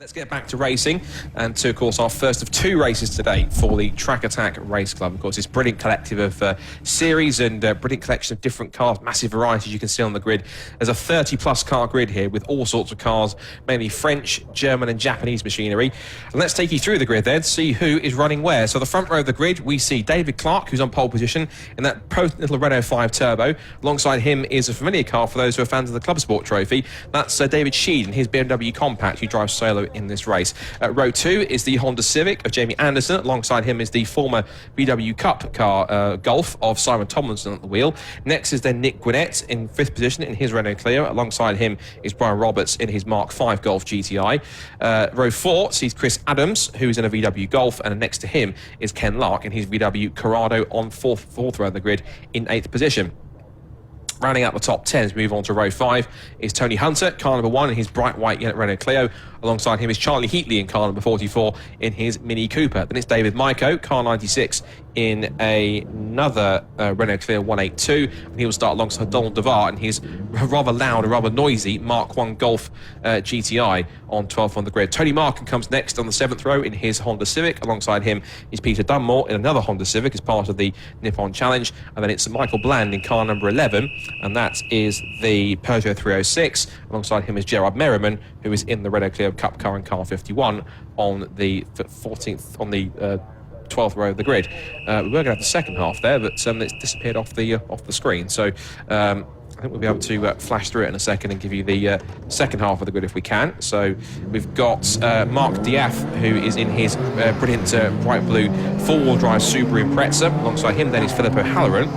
Let's get back to racing and to, of course, our first of two races today for the Track Attack Race Club. Of course, this brilliant collective of series and brilliant collection of different cars, massive variety as you can see on the grid. There's a 30-plus car grid here with all sorts of cars, mainly French, German and Japanese machinery. And let's take you through the grid then, see who is running where. So the front row of the grid, we see David Clark, who's on pole position in that little Renault 5 Turbo. Alongside him is a familiar car for those who are fans of the Club Sport Trophy. That's David Sheed in his BMW Compact, who drives solo in this race. Row 2 is the Honda Civic of Jamie Anderson. Alongside him is the former VW Cup car Golf of Simon Tomlinson at the wheel. Next is then Nick Gwinnett in 5th position in his Renault Clio. Alongside him is Brian Roberts in his Mark V Golf GTI. Row 4 sees Chris Adams, who is in a VW Golf, and next to him is Ken Lark in his VW Corrado on fourth row of the grid in 8th position. Rounding out the top 10 as we move on to row 5 is Tony Hunter, car number 1 in his bright white Renault Clio. Alongside him is Charlie Heatley in car number 44 in his Mini Cooper. Then it's David Maiko, car 96 in another Renault Clio 182. And he will start alongside Donald DeVar in his rather loud and rather noisy Mark I Golf GTI on 12th on the grid. Tony Markin comes next on the 7th row in his Honda Civic. Alongside him is Peter Dunmore in another Honda Civic as part of the Nippon Challenge. And then it's Michael Bland in car number 11, and that is the Peugeot 306. Alongside him is Gerard Merriman, who is in the Renault Clio Cup car and car 51 on the 14th, on the 12th row of the grid. We were going to have the second half there, but it's disappeared off the screen. So I think we'll be able to flash through it in a second and give you the second half of the grid if we can. So we've got Mark Diath, who is in his brilliant bright blue four-wheel drive Subaru Impreza. Alongside him then is Philip O'Halloran,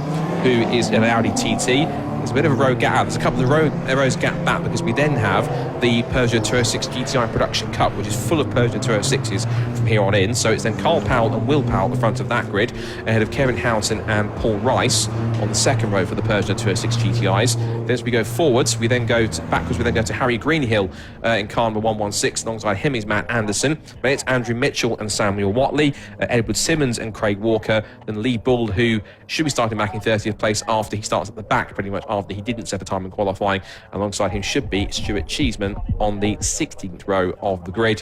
who is in an Audi TT. There's a bit of a road gap out. There's a couple of rows gap back because we then have the Peugeot 206 GTI Production Cup, which is full of Peugeot 206s from here on in. So it's then Carl Powell and Will Powell at the front of that grid, ahead of Kevin Houghton and Paul Rice on the second row for the Peugeot 206 GTIs. Then as we go forwards, we then go backwards. We then go to Harry Greenhill in car number 116. Alongside him is Matt Anderson. Then it's Andrew Mitchell and Samuel Watley, Edward Simmons and Craig Walker. Then Lee Bull, who should be starting back in 30th place after he starts at the back, pretty much after he didn't set a time in qualifying. Alongside him should be Stuart Cheeseman on the 16th row of the grid.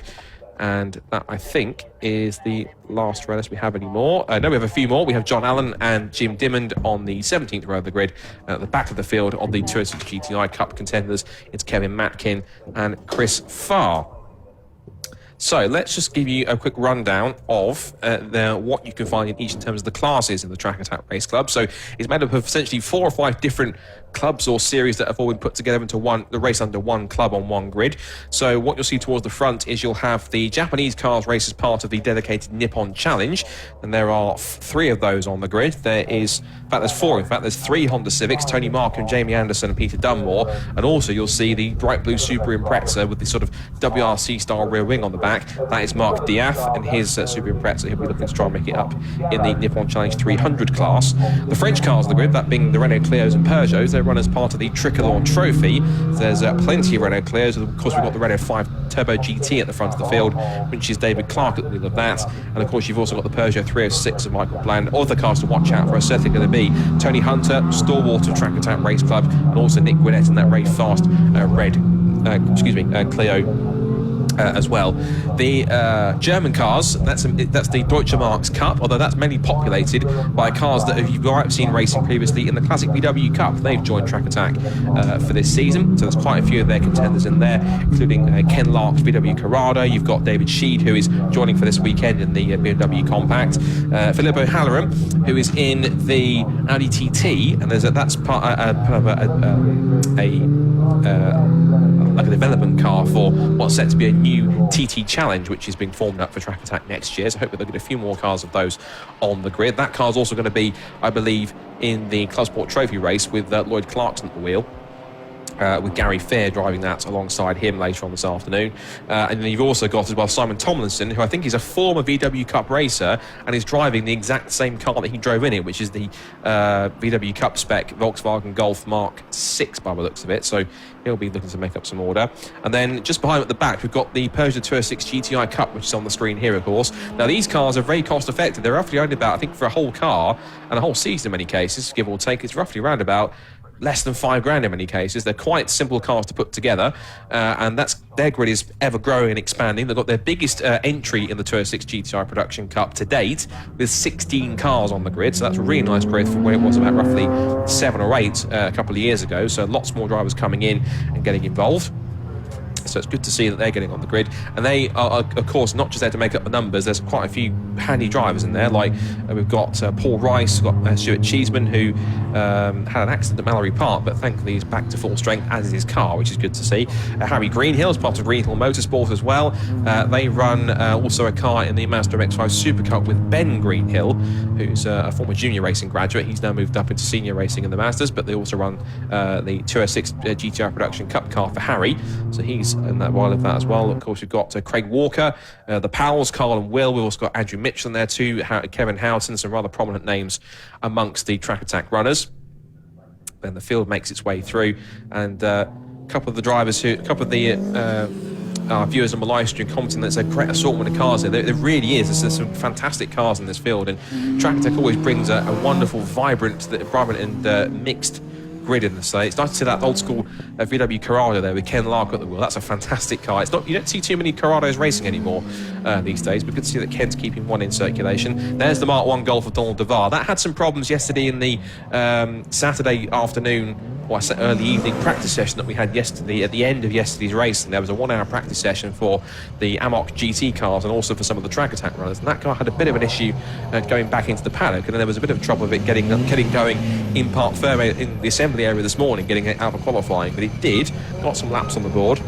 And that, I think, is the last row, unless we have any more. No, we have a few more. We have John Allen and Jim Dimmond on the 17th row of the grid. At the back of the field on the 206 GTI Cup contenders, it's Kevin Matkin and Chris Farr. So let's just give you a quick rundown of what you can find in each in terms of the classes in the Track Attack Race Club. So it's made up of essentially 4 or 5 different clubs or series that have all been put together into the race under one club on one grid. So what you'll see towards the front is you'll have the Japanese cars race as part of the dedicated Nippon Challenge, and there are 3 of those on the grid. There's 4. In fact, there's 3 Honda Civics, Tony Markham, Jamie Anderson and Peter Dunmore, and also you'll see the bright blue Subaru Impreza with the sort of WRC style rear wing on the back. That is Mark Diath and his Subaru Impreza. He'll be looking to try and make it up in the Nippon Challenge 300 class. The French cars on the grid, that being the Renault Clios and Peugeots, they run as part of the Tricolore Trophy. There's plenty of Renault Clios. Of course, we've got the Renault 5 Turbo GT at the front of the field, which is David Clark at the wheel of that. And of course, you've also got the Peugeot 306 of Michael Bland. Other cars to watch out for are certainly going to be Tony Hunter, stalwart of Track Attack Race Club, and also Nick Gwinnett in that very fast Clio as well. The German cars, that's the Deutsche Marks Cup, although that's mainly populated by cars that you might have seen racing previously in the classic VW Cup. They've joined Track Attack for this season, so there's quite a few of their contenders in there, including Ken Lark's VW Corrado. You've got David Sheed, who is joining for this weekend in the BMW Compact. Philip O'Halloran, who is in the Audi TT, and that's part like a development car for what's set to be a new TT Challenge, which is being formed up for Track Attack next year. So I hope that they'll get a few more cars of those on the grid. That car's also going to be, I believe, in the Club Sport Trophy race with Lloyd Clarkson at the wheel. With Gary Fair driving that alongside him later on this afternoon. And then you've also got as well Simon Tomlinson, who I think is a former VW Cup racer and is driving the exact same car that he drove in it, which is the VW Cup spec Volkswagen Golf Mark 6 by the looks of it. So he'll be looking to make up some order. And then just behind at the back, we've got the Peugeot 206 GTI Cup, which is on the screen here, of course. Now, these cars are very cost effective. They're roughly only about, I think, for a whole car and a whole season in many cases, give or take, it's roughly around about less than £5,000 in many cases. They're quite simple cars to put together, and their grid is ever growing and expanding. They've got their biggest entry in the 206 GTI Production Cup to date, with 16 cars on the grid, so that's a really nice growth from where it was about roughly 7 or 8 a couple of years ago. So lots more drivers coming in and getting involved. So it's good to see that they're getting on the grid. And they are, of course, not just there to make up the numbers. There's quite a few handy drivers in there. Like we've got Paul Rice, we've got Stuart Cheeseman, who had an accident at Mallory Park, but thankfully he's back to full strength, as is his car, which is good to see. Harry Greenhill is part of Greenhill Motorsport as well. They run also a car in the Mazda MX-5 Super Cup with Ben Greenhill, who's a former junior racing graduate. He's now moved up into senior racing in the Mazdas, but they also run the 206 GTI Production Cup car for Harry. So he's in that while of that as well. Of course, we've got Craig Walker, the Powells, Carl and Will. We've also got Andrew Mitchell in there too, Kevin Houghton, some rather prominent names amongst the track attack runners. Then the field makes its way through, and a couple of the viewers on my live stream commenting there's a great assortment of cars there. There really is. There's some fantastic cars in this field, and track attack always brings a wonderful, vibrant and mixed grid in the state. It's nice to see that old school VW Corrado there with Ken Lark at the wheel. That's a fantastic car. It's not, you don't see too many Corrados racing anymore these days, but good to see that Ken's keeping one in circulation. There's the Mark 1 Golf of Donald DeVar. That had some problems yesterday in the Saturday afternoon, or I said early evening practice session that we had yesterday. At the end of yesterday's race, and there was a 1 hour practice session for the Amok GT cars and also for some of the track attack runners, and that car had a bit of an issue going back into the paddock, and then there was a bit of trouble with it getting going in Parc Fermé in the assembly area this morning, getting it out of qualifying, but it did, got some laps on the board,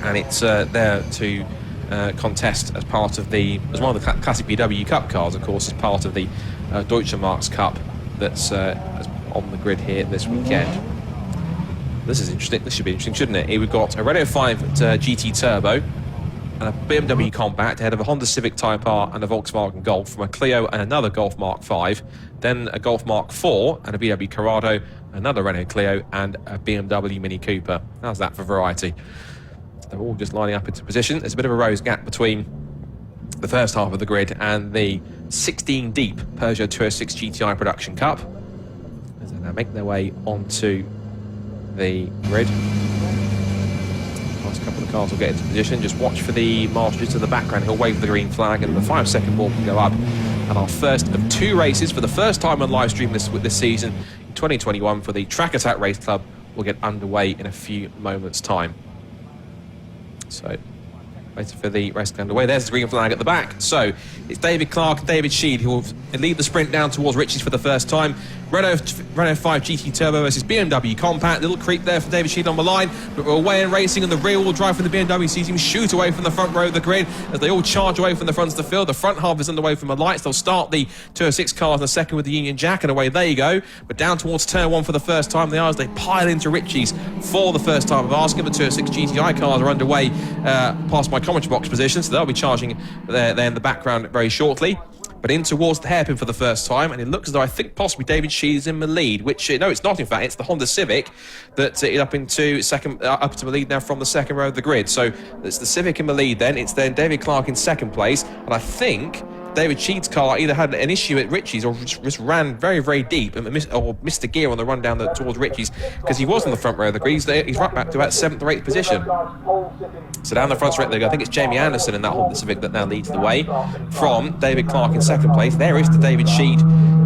and it's there to contest as one of the classic VW Cup cars, of course, as part of the Deutsche Marks Cup that's on the grid here this weekend. This is interesting. This should be interesting, shouldn't it? Here we've got a Renault 5 GT Turbo and a BMW Compact ahead of a Honda Civic Type R and a Volkswagen Golf, from a Clio and another Golf Mark 5, then a Golf Mark 4 and a VW Corrado, another Renault Clio and a BMW Mini Cooper. How's that for variety? They're all just lining up into position. There's a bit of a rose gap between the first half of the grid and the 16 deep Peugeot 206 GTI Production Cup, as they now make their way onto the grid. Last couple of cars will get into position. Just watch for the marshal to the background. He'll wave the green flag and the 5-second ball can go up. And our first of 2 races for the first time on live stream this season in 2021 for the Track Attack Race Club will get underway in a few moments' time. So, waiting for the race to get underway. There's the green flag at the back. So, it's David Clark and David Sheed who will lead the sprint down towards Ritchie's for the first time. Renault 5 GT Turbo versus BMW Compact. Little creep there for David Sheed on the line, but we're away and racing, and the rear-wheel drive from the BMW sees him shoot away from the front row of the grid as they all charge away from the front of the field. The front half is underway from the lights. They'll start the 206 cars in a second with the Union Jack, and away they go. But down towards turn 1 for the first time they are, as they pile into Ritchie's for the first time of asking. The 206 GTI cars are underway past my commentary box position, so they'll be charging there in the background very shortly. But in towards the hairpin for the first time, and it looks as though I think possibly David Sheed is in the lead, which, no, it's not, in fact. It's the Honda Civic that is up into up to the lead now from the second row of the grid. So it's the Civic in the lead then. It's then David Clark in second place, and I think David Sheed's car either had an issue at Ritchie's or just ran very, very deep and missed a gear on the run down towards Ritchie's, because he was on the front row of the grid. He's right back to about 7th or 8th position. So down the front straight there you go. I think it's Jamie Anderson in that Honda Civic that now leads the way from David Clark in second place. There is the David Sheed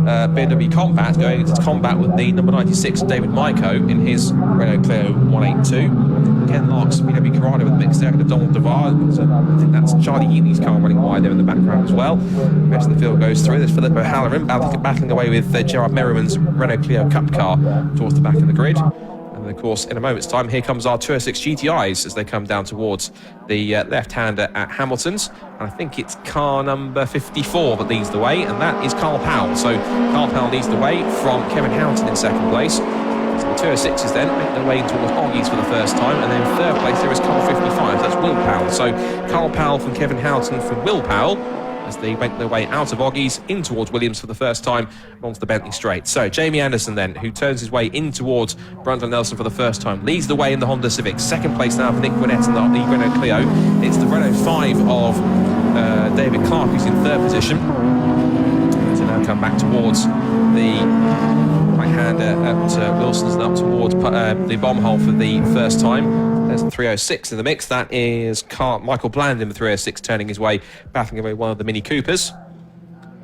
BMW Compact going into combat with the number 96 David Myko in his Renault Clio 182. Ken Lark's VW Corrado with mixed there with Donald DeVar. So I think that's Charlie Eatley's car running wide there in the background as well. The rest of the field goes through. There's Filippo Halloran battling away with Gerard Merriman's Renault Clio Cup car towards the back of the grid. And of course, in a moment's time, here comes our 206 GTIs as they come down towards the left-hander at Hamilton's. And I think it's car number 54 that leads the way, and that is Carl Powell. So Carl Powell leads the way from Kevin Houghton in second place. So the 206s then make their way towards Oggies for the first time, and then in third place there is car 55. That's Will Powell. So Carl Powell from Kevin Houghton from Will Powell, as they make their way out of Oggies in towards Williams for the first time onto the Bentley Straight. So Jamie Anderson then, who turns his way in towards Brundle Nelson for the first time, leads the way in the Honda Civic. Second place now for Nick Gwinnett in the Renault Clio. It's the Renault 5 of David Clark who's in third position. So now come back towards the right-hander at Wilson's and up towards the bomb hole for the first time. There's the 306 in the mix. That is Michael Bland in the 306 turning his way, battling away one of the Mini Coopers.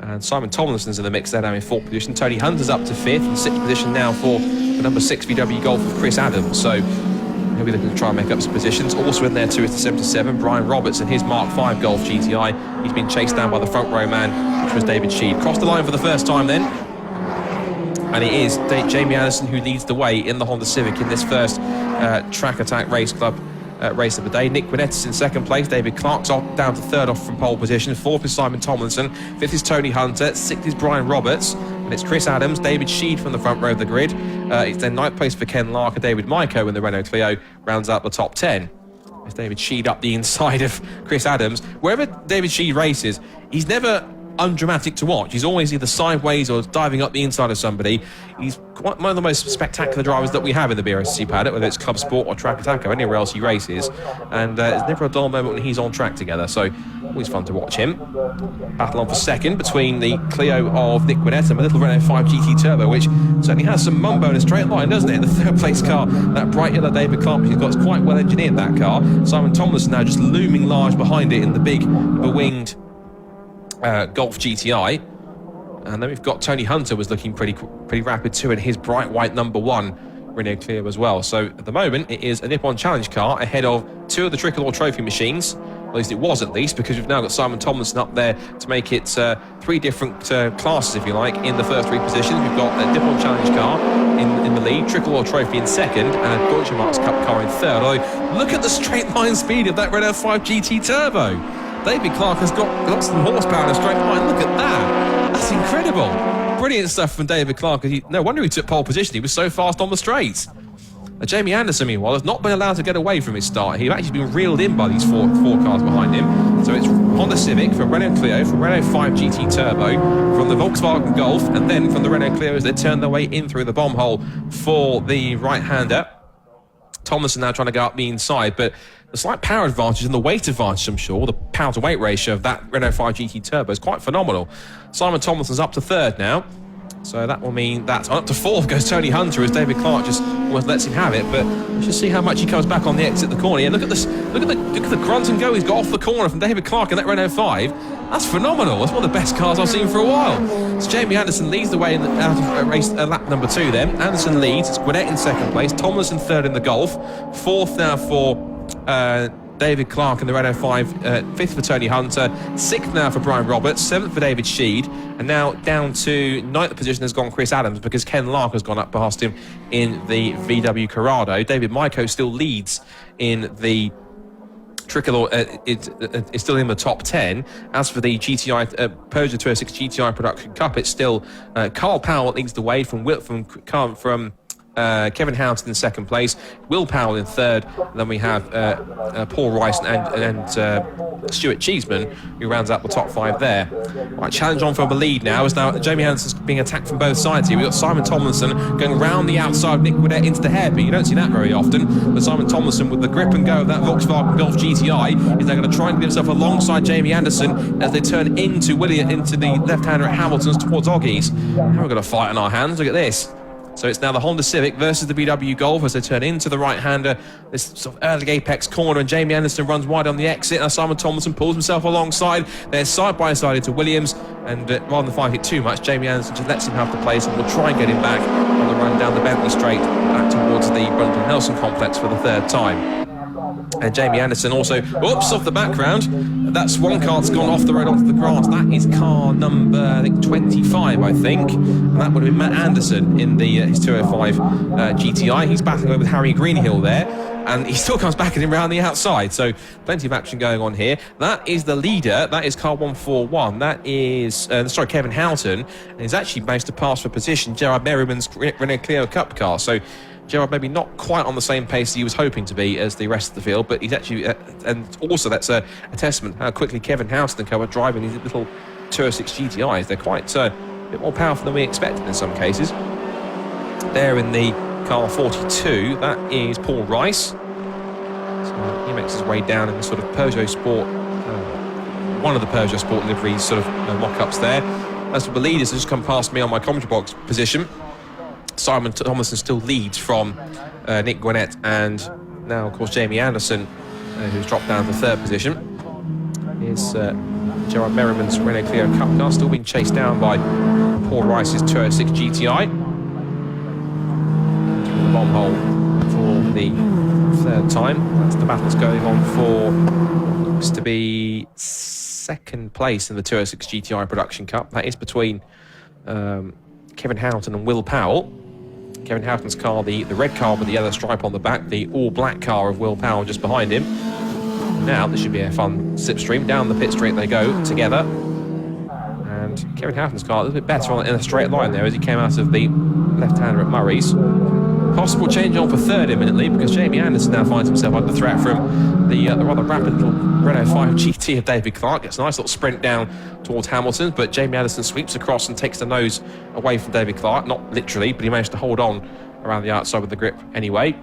And Simon Tomlinson's in the mix there now in 4th position. Tony Hunter's up to 5th and 6th position now for the number 6 VW Golf of Chris Adams. So he'll be looking to try and make up some positions. Also in there too is the 77, Brian Roberts in his Mark V Golf GTI. He's been chased down by the front row man, which was David Sheed. Crossed the line for the first time then. And it is Jamie Anderson who leads the way in the Honda Civic in this first Track Attack Race Club race of the day. Nick Winettis in 2nd place. David Clark's down to 3rd off from pole position. 4th is Simon Tomlinson. 5th is Tony Hunter. 6th is Brian Roberts. And it's Chris Adams, David Sheed from the front row of the grid. It's then 9th place for Ken Lark and David Myko in the Renault Clio rounds out the top 10. It's David Sheed up the inside of Chris Adams. Wherever David Sheed races, he's never undramatic to watch. He's always either sideways or diving up the inside of somebody. He's quite one of the most spectacular drivers that we have in the BRSC paddock, whether it's Club Sport or Track Attack or anywhere else he races. And there's never a dull moment when he's on track together. So always fun to watch him. Battle on for 2nd between the Clio of Nick Winettis and the little Renault 5 GT Turbo, which certainly has some mumbo in a straight line, doesn't it? The 3rd place car, that bright yellow David Clark, he's got quite well engineered that car. Simon Tomlinson now just looming large behind it in the big, winged Golf GTI. And then we've got Tony Hunter was looking pretty rapid too in his bright white number 1 Renault Clio as well. So at the moment it is a Nippon Challenge car ahead of 2 of the Tricolor Trophy machines. At least it was, at least, because we've now got Simon Tomlinson up there to make it 3 different classes, if you like, in the first 3 positions. We've got a Nippon Challenge car in the lead, Tricolor Trophy in 2nd, and a Deutsche Marks Cup car in 3rd. Although, look at the straight line speed of that Renault 5 GT Turbo. David Clark has got some horsepower in a straight line. Look at that. That's incredible. Brilliant stuff from David Clark. No wonder he took pole position. He was so fast on the straights. Jamie Anderson, meanwhile, has not been allowed to get away from his start. He's actually been reeled in by these four cars behind him. So it's Honda Civic, from Renault Clio, from Renault 5 GT Turbo, from the Volkswagen Golf, and then from the Renault Clio as they turn their way in through the bomb hole for the right-hander. Tomlinson now trying to go up the inside, but the slight power advantage and the weight advantage, I'm sure, the power to weight ratio of that Renault 5 GT Turbo is quite phenomenal. Simon Tomlinson's up to 3rd now. So that will mean that up to 4th goes Tony Hunter as David Clark just almost lets him have it. But let's just see how much he comes back on the exit the corner. Yeah, look at this. Look at the grunt and go he's got off the corner from David Clark in that Renault 5. That's phenomenal. That's one of the best cars I've seen for a while. So Jamie Anderson leads the way out of race lap number 2 then. Anderson leads. It's Gwinnett in 2nd place. Tomlinson 3rd in the Golf. 4th now for David Clark in the Renault 5, 5th for Tony Hunter, 6th now for Brian Roberts, 7th for David Sheed, and now down to 9th position has gone Chris Adams because Ken Lark has gone up past him in the VW Corrado. David Myko still leads in the Tricolor, it's still in the top 10. As for the GTI Peugeot 206 GTI Production Cup, it's still Carl Powell that leads the way from Kevin Houghton in 2nd place, Will Powell in 3rd, and then we have Paul Rice and Stuart Cheeseman, who rounds out the top 5 there. Right, challenge on for the lead now, as now Jamie Anderson's being attacked from both sides here. We've got Simon Tomlinson going round the outside of Nick Gwinnett into the hairpin. You don't see that very often, but Simon Tomlinson, with the grip and go of that Volkswagen Golf GTI, is now going to try and get himself alongside Jamie Anderson as they turn into the left-hander at Hamilton's towards Oggies. Now we've got a fight on our hands. Look at this. So it's now the Honda Civic versus the VW Golf as they turn into the right-hander, this sort of early apex corner, and Jamie Anderson runs wide on the exit, and Simon Tomlinson pulls himself alongside. They're side-by-side into Williams, and rather than fight it too much, Jamie Anderson just lets him have the place and will try and get him back on the run down the Bentley Straight back towards the Brundle Nelson complex for the 3rd time. And Jamie Anderson also, off the background. That's one car that's gone off the road onto the grass. That is car number, 25, I think. And that would have been Matt Anderson in his 205 GTI. He's battling over with Harry Greenhill there. And he still comes back at him around the outside. So plenty of action going on here. That is the leader. That is car 141. That is, Kevin Houghton. And he's actually managed to pass for position Gerard Merriman's Renault Clio Cup car. So Gerard maybe not quite on the same pace he was hoping to be as the rest of the field, but he's actually, and also that's a testament how quickly Kevin Houghton can driving these little 206 GTIs. They're quite a bit more powerful than we expected in some cases. There in the car 42, that is Paul Rice. So he makes his way down in the sort of Peugeot Sport, one of the Peugeot Sport liveries sort of mock-ups there. As for the leaders, has just come past me on my commentary box position. Simon Tomlinson still leads from Nick Gwinnett, and now, of course, Jamie Anderson, who's dropped down to the 3rd position. Is Gerard Merriman's Renault Clio Cup car still being chased down by Paul Rice's 206 GTI. Through the bomb hole for the 3rd time. That's the battle that's going on for, looks to be 2nd place in the 206 GTI Production Cup. That is between Kevin Houghton and Will Powell. Kevin Houghton's car, the red car with the yellow stripe on the back, the all-black car of Will Powell just behind him. Now, this should be a fun slipstream. Down the pit straight they go together. And Kevin Houghton's car a little bit better in a straight line there as he came out of the left-hander at Murray's. Possible change on for 3rd imminently, because Jamie Anderson now finds himself under threat from the rather rapid little Renault 5 GT of David Clark. Gets a nice little sprint down towards Hamilton, but Jamie Anderson sweeps across and takes the nose away from David Clark. Not literally, but he managed to hold on around the outside with the grip anyway.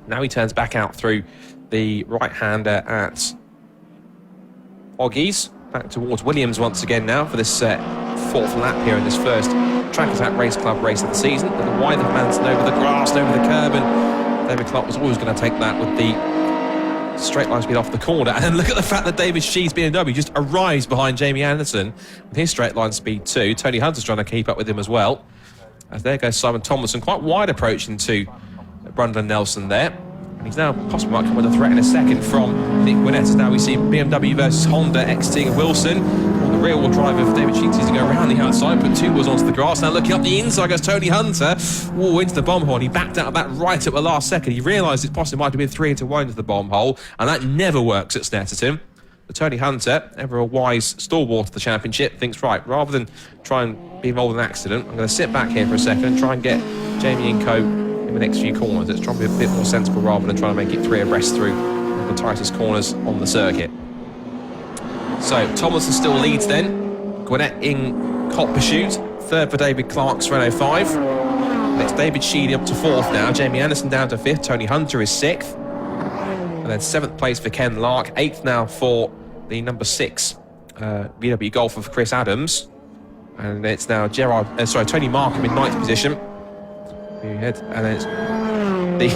Now he turns back out through the right-hander at Oggies. Back towards Williams once again now for this 4th lap here in this first Track Attack Race Club race of the season. Look at why the Manson over the grass and over the curb, and David Clark was always going to take that with the straight line speed off the corner. And look at the fact that David Shee's BMW just arrives behind Jamie Anderson with his straight line speed too. Tony Hunter's trying to keep up with him as well. As there goes Simon Tomlinson, quite wide approach into Brundle Nelson there. And he's now possibly might come with a threat in a second from Nick Gwinnett. As now we see BMW versus Honda exiting Wilson. On the rear-wheel drive of David Sheets to go around the outside, put 2 wheels onto the grass. Now looking up the inside goes Tony Hunter. Into the bomb hole. He backed out of that right at the last second. He realised it possibly might have been 3 into 1 into the bomb hole, and that never works at Snetterton. But Tony Hunter, ever a wise stalwart of the championship, thinks, right, rather than try and be involved in an accident, I'm going to sit back here for a second and try and get Jamie and co in the next few corners. It's trying to be a bit more sensible rather than trying to make it 3 abreast through the tightest corners on the circuit. So Tomlinson still leads then. Gwinnett in hot pursuit. 3rd for David Clark's Renault 5. Next David Sheedy up to 4th now. Jamie Anderson down to 5th. Tony Hunter is 6th. And then 7th place for Ken Lark. 8th now for the number 6 VW Golf of Chris Adams. And it's now Tony Markham in 9th position. And then it's the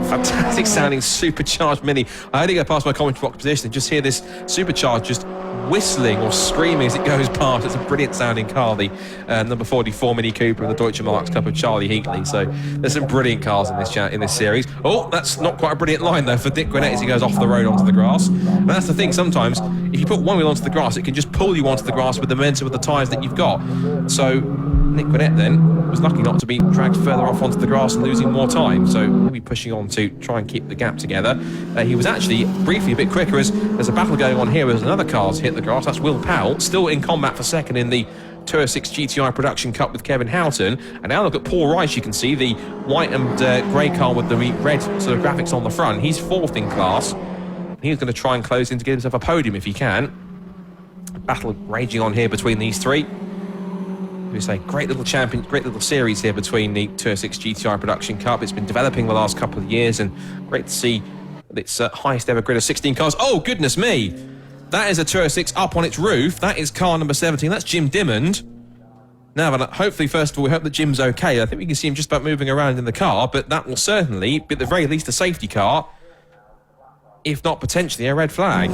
fantastic sounding supercharged Mini. I only go past my commentary box position and just hear this supercharged just whistling or screaming as it goes past. It's a brilliant sounding car, the number 44 Mini Cooper of the Deutsche Marks Cup of Charlie Heatley. So there's some brilliant cars in this series. Oh, that's not quite a brilliant line though for Nick Gwinnett as he goes off the road onto the grass. And that's the thing, sometimes if you put one wheel onto the grass, it can just pull you onto the grass with the momentum of the tyres that you've got. So Nick Gwinnett then was lucky not to be dragged further off onto the grass and losing more time, so he'll be pushing on to try and keep the gap together. He was actually briefly a bit quicker as there's a battle going on here as another car's hit the grass. That's Will Powell, still in combat for 2nd in the 206 GTI Production Cup with Kevin Houghton. And now look at Paul Rice, you can see the white and grey car with the red sort of graphics on the front. He's 4th in class. He's going to try and close in to get himself a podium if he can. Battle raging on here between these 3. We say great little series here between the 206 GTI Production Cup. It's been developing the last couple of years, and great to see its highest ever grid of 16 cars. Oh goodness me, that is a 206 up on its roof. That is car number 17. That's Jim Dimmond. Now, hopefully, first of all, we hope that Jim's okay. I think we can see him just about moving around in the car, but that will certainly be at the very least a safety car, if not potentially a red flag.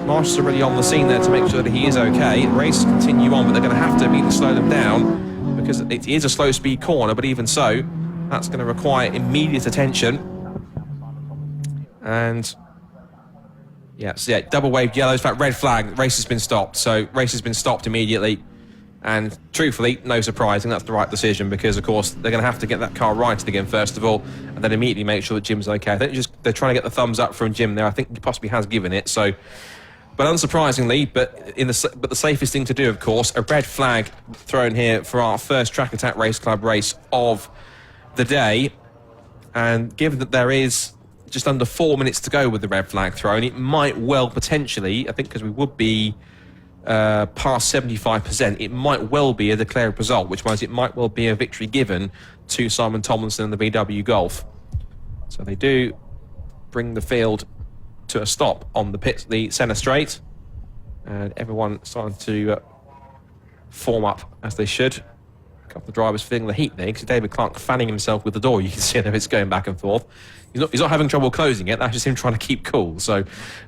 Marshals are really on the scene there to make sure that he is okay. The races continue on, but they're going to have to immediately slow them down because it is a slow speed corner, but even so, that's going to require immediate attention. And double waved yellows, in fact, red flag, race has been stopped. So race has been stopped immediately. And truthfully, no surprising, that's the right decision because, of course, they're going to have to get that car righted again, first of all, and then immediately make sure that Jim's okay. I think they're trying to get the thumbs up from Jim there. I think he possibly has given it, so... But unsurprisingly, but the safest thing to do, of course, a red flag thrown here for our first Track Attack Race Club race of the day. And given that there is just under 4 minutes to go with the red flag thrown, it might well potentially, I think because we would be past 75%, it might well be a declared result, which means it might well be a victory given to Simon Tomlinson and the VW Golf. So they do bring the field to a stop on the centre straight, and everyone starting to form up as they should. A couple of drivers feeling the heat there, because David Clark fanning himself with the door. You can see that it's going back and forth. He's not having trouble closing it. That's just him trying to keep cool. So,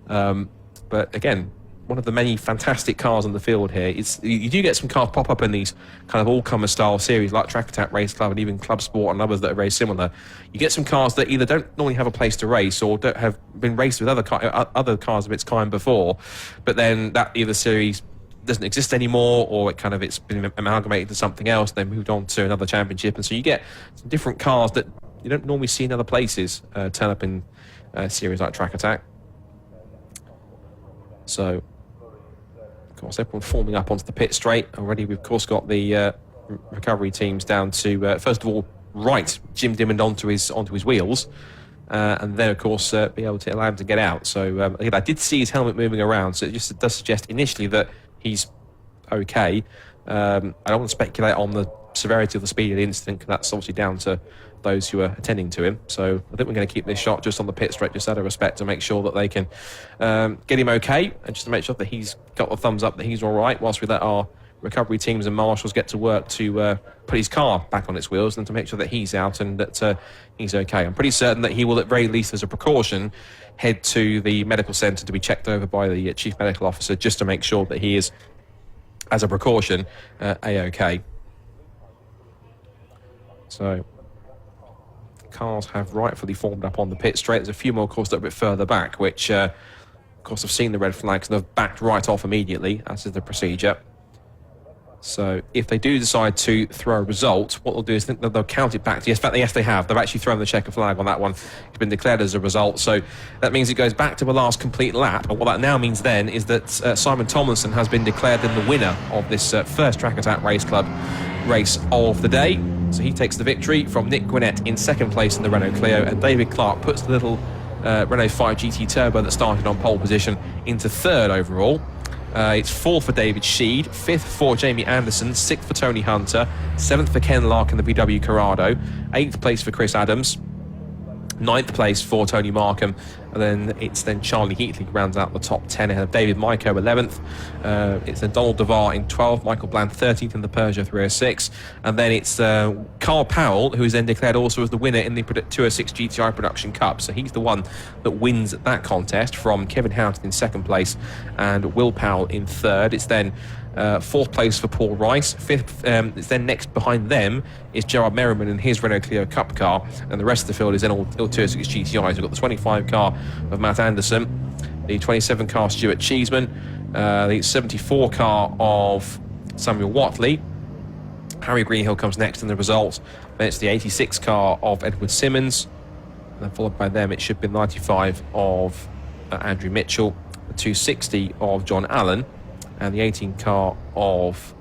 but again, one of the many fantastic cars on the field here. You do get some cars pop up in these kind of all-comer style series like Track Attack Race Club and even Club Sport and others that are very similar. You get some cars that either don't normally have a place to race or don't have been raced with other cars of its kind before, but then that either series doesn't exist anymore, or it's been amalgamated to something else. They moved on to another championship, and so you get some different cars that you don't normally see in other places turn up in series like Track Attack. So, of course, everyone forming up onto the pit straight already. We've of course got the recovery teams down to first of all Jim Dimmond onto his wheels, and then of course be able to allow him to get out. So again, I did see his helmet moving around, so it just does suggest initially that he's okay. I don't want to speculate on the severity of the speed of the incident, because that's obviously down to those who are attending to him. So I think we're going to keep this shot just on the pit straight, just out of respect, to make sure that they can get him okay, and just to make sure that he's got the thumbs up that he's all right, whilst we let our recovery teams and marshals get to work to put his car back on its wheels, and to make sure that he's out and that he's okay. I'm pretty certain that he will, at very least as a precaution, head to the medical centre to be checked over by the chief medical officer, just to make sure that he is, as a precaution, A-OK. So cars have rightfully formed up on the pit straight. There's a few more, of course, that are a bit further back, which, of course, have seen the red flags and have backed right off immediately, as is the procedure. So if they do decide to throw a result, what they'll do is they'll count it back to, yes, they have. They've actually thrown the checker flag on that one. It's been declared as a result. So that means it goes back to the last complete lap. And what that now means then is that Simon Tomlinson has been declared then the winner of this first Track Attack Race Club race of the day. So he takes the victory from Nick Gwinnett in second place in the Renault Clio, and David Clark puts the little Renault 5 GT Turbo that started on pole position into third overall. It's fourth for David Sheed, fifth for Jamie Anderson, sixth for Tony Hunter, seventh for Ken Lark in the VW Corrado, eighth place for Chris Adams, ninth place for Tony Markham, and then it's Charlie Heatley rounds out the top 10 ahead of David Myko 11th. It's then Donald DeVar in 12th, Michael Bland 13th in the Peugeot 306, and then it's Carl Powell, who is then declared also as the winner in the 206 GTI Production Cup. So he's the one that wins that contest, from Kevin Houghton in second place and Will Powell in third. It's then fourth place for Paul Rice. Fifth, it's then next behind them is Gerard Merriman in his Renault Clio Cup car, and the rest of the field is then all 206 GTIs. We've got the 25 car of Matt Anderson, the 27 car Stuart Cheeseman, the 74 car of Samuel Watley. Harry Greenhill comes next in the results. Then it's the 86 car of Edward Simmons, and then followed by them it should be the 95 of Andrew Mitchell, the 260 of John Allen, and the 18 car of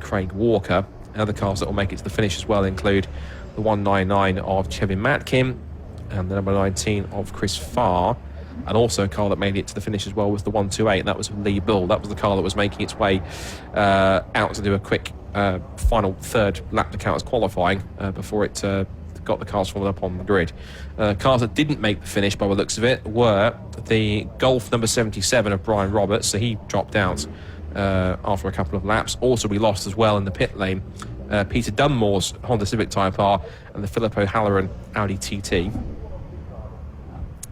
Craig Walker. And other cars that will make it to the finish as well include the 199 of Chevin Matkin and the number 19 of Chris Farr. And also a car that made it to the finish as well was the 128, and that was Lee Bull. That was the car that was making its way out to do a quick final third lap to count as qualifying before it got the cars formed up on the grid. Cars that didn't make the finish by the looks of it were the Golf number 77 of Brian Roberts, so he dropped out after a couple of laps. Also we lost as well in the pit lane Peter Dunmore's Honda Civic Type R and the Philip O'Halloran Audi TT.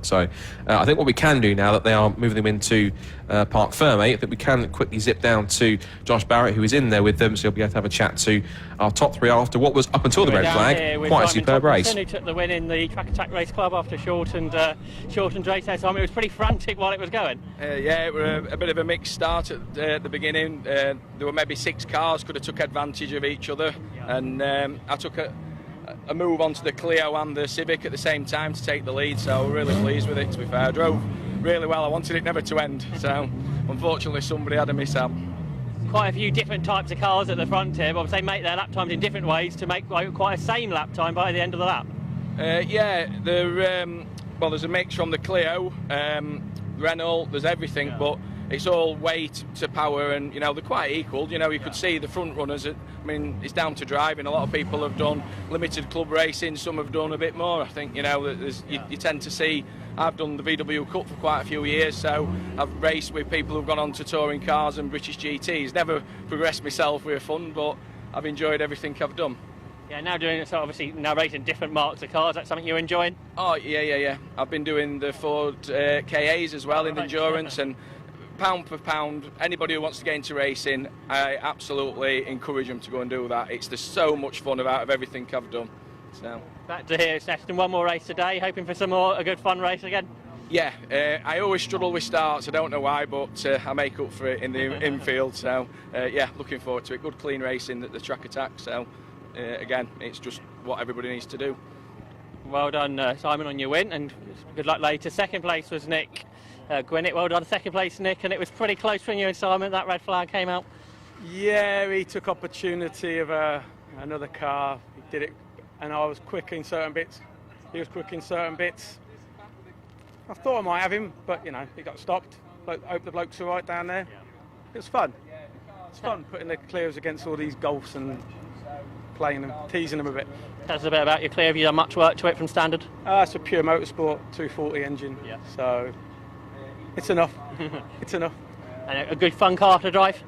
So I think what we can do now that they are moving them into Parc Ferme, I think we can quickly zip down to Josh Barrett, who is in there with them, so he'll be able to have a chat to our top three after what was, up until the red flag, quite a superb race. Who took the win in the Track Attack Race Club after shortened race there, so I mean, it was pretty frantic while it was going. Yeah, it was a bit of a mixed start at the beginning. There were maybe 6 cars could have took advantage of each other, and I took a move onto the Clio and the Civic at the same time to take the lead, so we're really pleased with it, to be fair. I drove really well. I wanted it never to end, so unfortunately somebody had a mishap. Quite a few different types of cars at the front here, but they make their lap times in different ways to make quite a same lap time by the end of the lap. Yeah, well, there's a mix from the Clio, Renault, there's everything, but it's all weight to power, and you know they're quite equal. You know, you could see the front runners. I mean, it's down to driving. A lot of people have done limited club racing. Some have done a bit more. I think, you know, you tend to see. I've done the VW Cup for quite a few years, so I've raced with people who've gone on to touring cars and British GTs. Never progressed myself with fun, but I've enjoyed everything I've done. Yeah, now doing it, so obviously now racing different marks of cars. That's something you're enjoying? Oh, yeah. I've been doing the Ford KAs as well in endurance, and pound for pound, anybody who wants to get into racing, I absolutely encourage them to go and do that. There's so much fun out of everything I've done. So back to here, Snetterton. One more race today, hoping for a good fun race again. Yeah, I always struggle with starts. I don't know why, but I make up for it in the infield. So yeah, looking forward to it. Good clean racing at the track attack. So again, it's just what everybody needs to do. Well done, Simon, on your win, and good luck later. Second place was Nick Gwinnett. Well done, second place, Nick, and it was pretty close when you and Simon. That red flag came out. Yeah, he took opportunity of another car. He did it, and I was quick in certain bits. He was quick in certain bits. I thought I might have him, but you know, he got stopped. I hope the bloke's all right down there. It was fun. It's fun putting the clears against all these Golfs and playing them, teasing them a bit. Tell us a bit about your clear. Have you done much work to it from standard? It's a pure motorsport 240 engine, so it's enough. It's enough. And a good fun car to drive?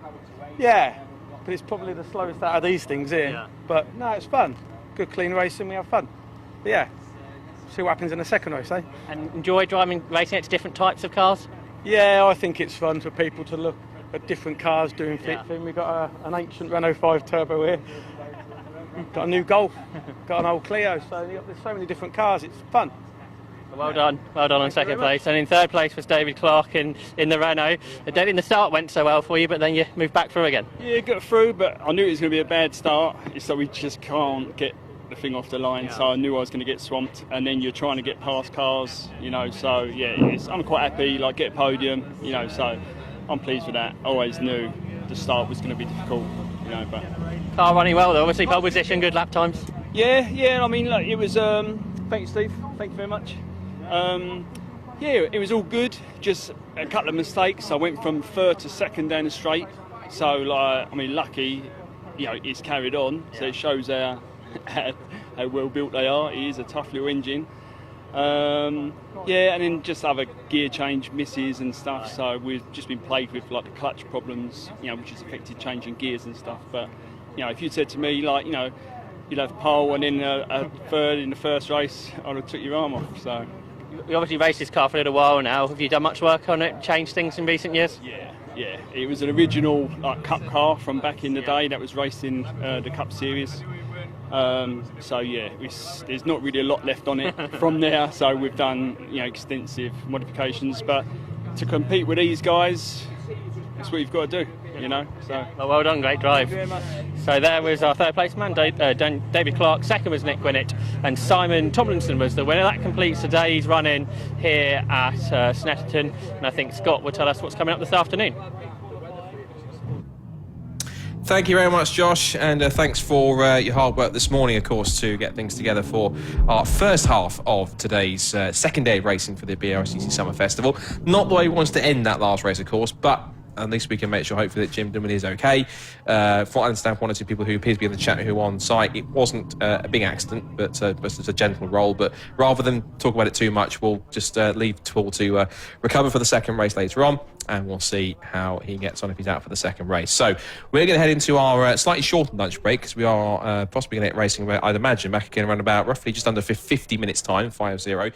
Yeah, but it's probably the slowest out of these things here. Yeah. But no, it's fun. Good clean racing, we have fun. But yeah, see what happens in the second race, eh? And enjoy racing it to different types of cars? Yeah, I think it's fun for people to look at different cars doing fit thing. We've got an ancient Renault 5 Turbo here. Got a new Golf, got an old Clio, so there's so many different cars, it's fun. Well done on second place. And in third place was David Clark in the Renault. In the start went so well for you, but then you moved back through again. Yeah, got through, but I knew it was going to be a bad start, so we just can't get the thing off the line, so I knew I was going to get swamped, and then you're trying to get past cars, you know, so yeah, I'm quite happy, like get a podium, you know, so I'm pleased with that. I always knew the start was going to be difficult, you know, but... Car running well though, obviously pole position, good lap times. Yeah, I mean, look, it was, thanks Steve, thank you very much. Yeah, it was all good, just a couple of mistakes. I went from third to second down the straight, so like, I mean, lucky, you know, it's carried on, so it shows how well built they are. It is a tough little engine. Yeah, and then just other gear change misses and stuff, so we've just been plagued with like the clutch problems, you know, which has affected changing gears and stuff. But you know, if you'd said to me, like, you know, you'd have pole and then a third in the first race, I'd have took your arm off. So you obviously raced this car for a little while now. Have you done much work on it, changed things in recent years? Yeah, it was an original like Cup car from back in the day that was raced in the Cup series. So yeah, there's not really a lot left on it from there. So we've done, you know, extensive modifications, but to compete with these guys, that's what you've got to do, you know. So well done, great drive. Thank you very much. So there was our third place man, David Clark. Second was Nick Gwinnett, and Simon Tomlinson was the winner. That completes today's run-in here at Snetterton, and I think Scott will tell us what's coming up this afternoon. Thank you very much, Josh, and thanks for your hard work this morning, of course, to get things together for our first half of today's second day of racing for the BRCC Summer Festival. Not the way he wants to end that last race, of course, but at least we can make sure, hopefully, that Jim Dimon is okay. From what I understand, one or two people who appear to be in the chat who are on site, it wasn't a big accident, but it's a gentle roll. But rather than talk about it too much, we'll just leave Paul to recover for the second race later on, and we'll see how he gets on if he's out for the second race. So we're going to head into our slightly shortened lunch break, because we are possibly going to get racing, I'd imagine, back again around about roughly just under 50 minutes time, 50.